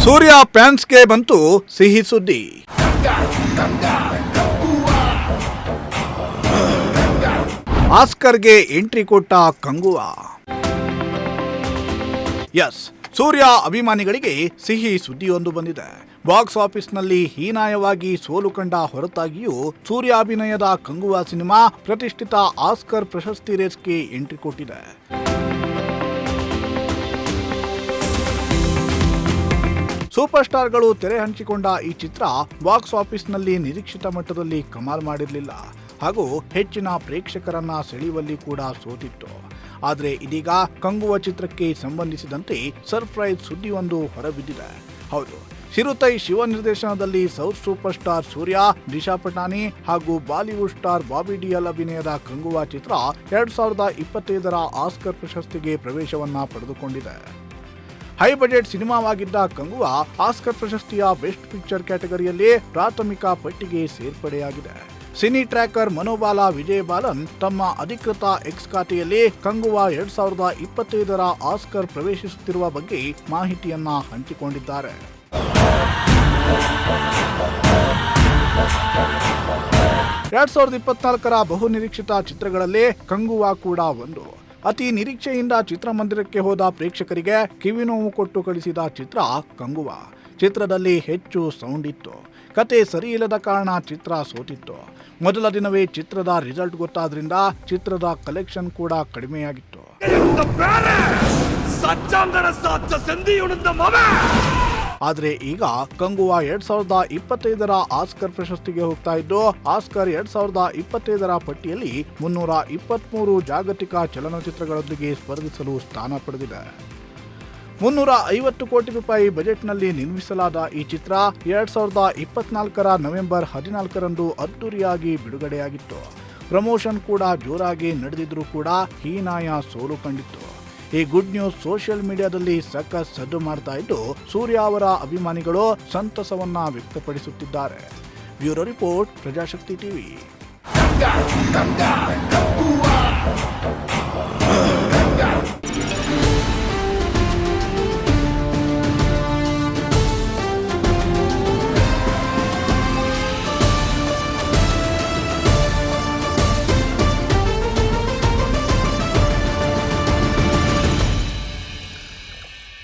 ಸೂರ್ಯ ಫ್ಯಾನ್ಸ್ಗೆ ಬಂತು ಸಿಹಿ ಸುದ್ದಿ. ಆಸ್ಕರ್ಗೆ ಎಂಟ್ರಿ ಕೊಟ್ಟ ಕಂಗುವಾ. ಎಸ್, ಸೂರ್ಯ ಅಭಿಮಾನಿಗಳಿಗೆ ಸಿಹಿ ಸುದ್ದಿಯೊಂದು ಬಂದಿದೆ. ಬಾಕ್ಸ್ ಆಫೀಸ್ನಲ್ಲಿ ಹೀನಾಯವಾಗಿ ಸೋಲು ಕಂಡ ಹೊರತಾಗಿಯೂ ಸೂರ್ಯ ಅಭಿನಯದ ಕಂಗುವಾ ಸಿನಿಮಾ ಪ್ರತಿಷ್ಠಿತ ಆಸ್ಕರ್ ಪ್ರಶಸ್ತಿ ರೇಸ್ಗೆ ಎಂಟ್ರಿ ಕೊಟ್ಟಿದೆ. ಸೂಪರ್ ಸ್ಟಾರ್ಗಳು ತೆರೆ ಹಂಚಿಕೊಂಡ ಈ ಚಿತ್ರ ಬಾಕ್ಸ್ ಆಫೀಸ್ನಲ್ಲಿ ನಿರೀಕ್ಷಿತ ಮಟ್ಟದಲ್ಲಿ ಕಮಾಲ್ ಮಾಡಿರಲಿಲ್ಲ ಹಾಗೂ ಹೆಚ್ಚಿನ ಪ್ರೇಕ್ಷಕರನ್ನ ಸೆಳೆಯುವಲ್ಲಿ ಕೂಡ ಸೋತಿತ್ತು. ಆದರೆ ಇದೀಗ ಕಂಗುವಾ ಚಿತ್ರಕ್ಕೆ ಸಂಬಂಧಿಸಿದಂತೆ ಸರ್ಪ್ರೈಸ್ ಸುದ್ದಿಯೊಂದು ಹೊರಬಿದ್ದಿದೆ. ಹೌದು, ಚಿರುತೈ ಶಿವ ನಿರ್ದೇಶನದಲ್ಲಿ ಸೌತ್ ಸೂಪರ್ ಸ್ಟಾರ್ ಸೂರ್ಯ, ದಿಶಾ ಪಟಾನಿ ಹಾಗೂ ಬಾಲಿವುಡ್ ಸ್ಟಾರ್ ಬಾಬಿ ಡಿಯೋಲ್ ಅಭಿನಯದ ಕಂಗುವಾ ಚಿತ್ರ 2025ರ ಆಸ್ಕರ್ ಪ್ರಶಸ್ತಿಗೆ ಪ್ರವೇಶವನ್ನ ಪಡೆದುಕೊಂಡಿದೆ. ಹೈ ಬಜೆಟ್ ಸಿನಿಮಾವಾಗಿದ್ದ ಕಂಗುವಾ ಆಸ್ಕರ್ ಪ್ರಶಸ್ತಿಯ ಬೆಸ್ಟ್ ಪಿಕ್ಚರ್ ಕ್ಯಾಟಗರಿಯಲ್ಲಿ ಪ್ರಾಥಮಿಕ ಪಟ್ಟಿಗೆ ಸೇರ್ಪಡೆಯಾಗಿದೆ. ಸಿನಿ ಟ್ರ್ಯಾಕರ್ ಮನೋಬಾಲ ವಿಜಯ್ ಬಾಲನ್ ತಮ್ಮ ಅಧಿಕೃತ ಎಕ್ಸ್ ಖಾತೆಯಲ್ಲಿ ಕಂಗುವಾ 2025ರ ಆಸ್ಕರ್ ಪ್ರವೇಶಿಸುತ್ತಿರುವ ಬಗ್ಗೆ ಮಾಹಿತಿಯನ್ನ ಹಂಚಿಕೊಂಡಿದ್ದಾರೆ. 2024ರ ಬಹು ನಿರೀಕ್ಷಿತ ಚಿತ್ರಗಳಲ್ಲಿ ಕಂಗುವಾ ಕೂಡ ಒಂದು. ಅತಿ ನಿರೀಕ್ಷೆಯಿಂದ ಚಿತ್ರಮಂದಿರಕ್ಕೆ ಹೋದ ಪ್ರೇಕ್ಷಕರಿಗೆ ಕಿವಿನೋವು ಕೊಟ್ಟು ಕಳಿಸಿದ ಚಿತ್ರ ಕಂಗುವಾ. ಚಿತ್ರದಲ್ಲಿ ಹೆಚ್ಚು ಸೌಂಡ್ ಇತ್ತು. ಕತೆ ಸರಿಯಿಲ್ಲದ ಕಾರಣ ಚಿತ್ರ ಸೋತಿತ್ತು. ಮೊದಲ ದಿನವೇ ಚಿತ್ರದ ರಿಸಲ್ಟ್ ಗೊತ್ತಾದ್ರಿಂದ ಚಿತ್ರದ ಕಲೆಕ್ಷನ್ ಕೂಡ ಕಡಿಮೆಯಾಗಿತ್ತು. ಆದರೆ ಈಗ ಕಂಗುವಾ 2025ರ ಆಸ್ಕರ್ ಪ್ರಶಸ್ತಿಗೆ ಹೋಗ್ತಾ ಇದ್ದು, ಆಸ್ಕರ್ 2025ರ ಪಟ್ಟಿಯಲ್ಲಿ 323 ಜಾಗತಿಕ ಚಲನಚಿತ್ರಗಳೊಂದಿಗೆ ಸ್ಪರ್ಧಿಸಲು ಸ್ಥಾನ ಪಡೆದಿದೆ. 350 ಕೋಟಿ ರೂಪಾಯಿ ಬಜೆಟ್ನಲ್ಲಿ ನಿರ್ಮಿಸಲಾದ ಈ ಚಿತ್ರ 2024ರ ನವೆಂಬರ್ 14ರಂದು ಅದ್ದೂರಿಯಾಗಿ ಬಿಡುಗಡೆಯಾಗಿತ್ತು. ಪ್ರಮೋಷನ್ ಕೂಡ ಜೋರಾಗಿ ನಡೆದಿದ್ರೂ ಕೂಡ ಹೀನಾಯ ಸೋಲು ಕಂಡಿತ್ತು. ಈ ಗುಡ್ ನ್ಯೂಸ್ ಸೋಷಿಯಲ್ ಮೀಡಿಯಾದಲ್ಲಿ ಸಖತ್ ಸದ್ದು ಮಾಡ್ತಾ ಇದ್ದು, ಸೂರ್ಯ ಅವರ ಅಭಿಮಾನಿಗಳು ಸಂತಸವನ್ನ ವ್ಯಕ್ತಪಡಿಸುತ್ತಿದ್ದಾರೆ. Bureau report, Prajashakti TV.